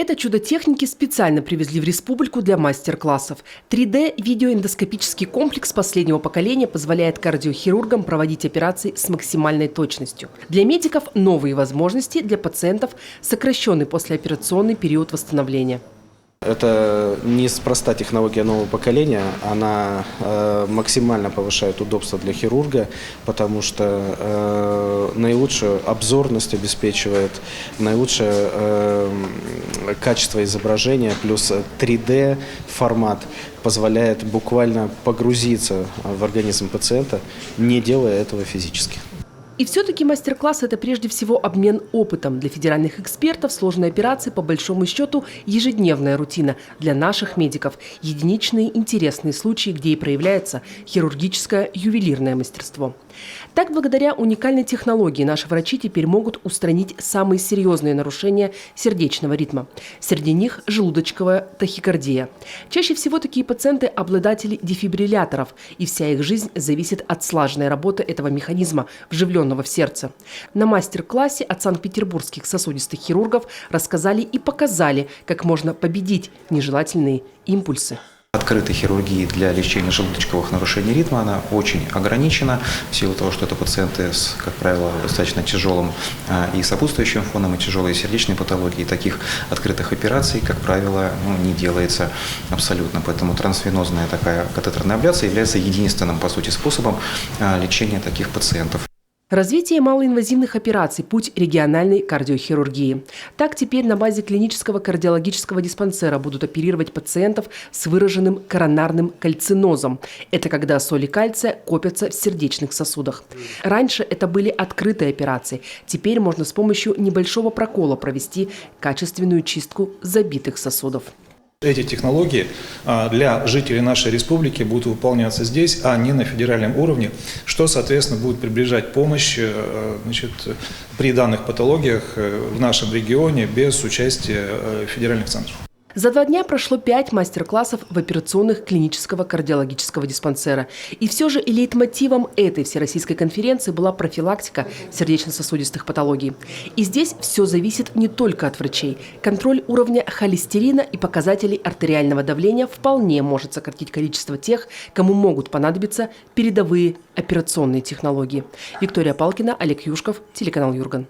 Это чудо техники специально привезли в республику для мастер-классов. 3D-видеоэндоскопический комплекс последнего поколения позволяет кардиохирургам проводить операции с максимальной точностью. Для медиков новые возможности, для пациентов сокращенный послеоперационный период восстановления. Это неспроста технология нового поколения, она максимально повышает удобство для хирурга, потому что наилучшую обзорность обеспечивает, наилучшее качество изображения, плюс 3D формат позволяет буквально погрузиться в организм пациента, не делая этого физически. И все-таки мастер-класс – это прежде всего обмен опытом. Для федеральных экспертов сложные операции, по большому счету, ежедневная рутина. Для наших медиков – единичные интересные случаи, где и проявляется хирургическое ювелирное мастерство. Так, благодаря уникальной технологии наши врачи теперь могут устранить самые серьезные нарушения сердечного ритма. Среди них – желудочковая тахикардия. Чаще всего такие пациенты – обладатели дефибрилляторов, и вся их жизнь зависит от слаженной работы этого механизма, вживленного в сердце. На мастер-классе от санкт-петербургских сосудистых хирургов рассказали и показали, как можно победить нежелательные импульсы. Открытой хирургии для лечения желудочковых нарушений ритма она очень ограничена, в силу того, что это пациенты с, как правило, достаточно тяжелым и сопутствующим фоном, и тяжелой сердечной патологией. Таких открытых операций, как правило, не делается абсолютно. Поэтому трансвенозная такая катетерная абляция является единственным, по сути, способом лечения таких пациентов. Развитие малоинвазивных операций – путь региональной кардиохирургии. Так, теперь на базе клинического кардиологического диспансера будут оперировать пациентов с выраженным коронарным кальцинозом. Это когда соли кальция копятся в сердечных сосудах. Раньше это были открытые операции. Теперь можно с помощью небольшого прокола провести качественную чистку забитых сосудов. Эти технологии для жителей нашей республики будут выполняться здесь, а не на федеральном уровне, что, соответственно, будет приближать помощь при данных патологиях в нашем регионе без участия федеральных центров. За 2 дня прошло 5 мастер-классов в операционных клинического кардиологического диспансера. И все же лейтмотивом этой всероссийской конференции была профилактика сердечно-сосудистых патологий. И здесь все зависит не только от врачей. Контроль уровня холестерина и показателей артериального давления вполне может сократить количество тех, кому могут понадобиться передовые операционные технологии. Виктория Палкина, Олег Юшков, телеканал Юрган.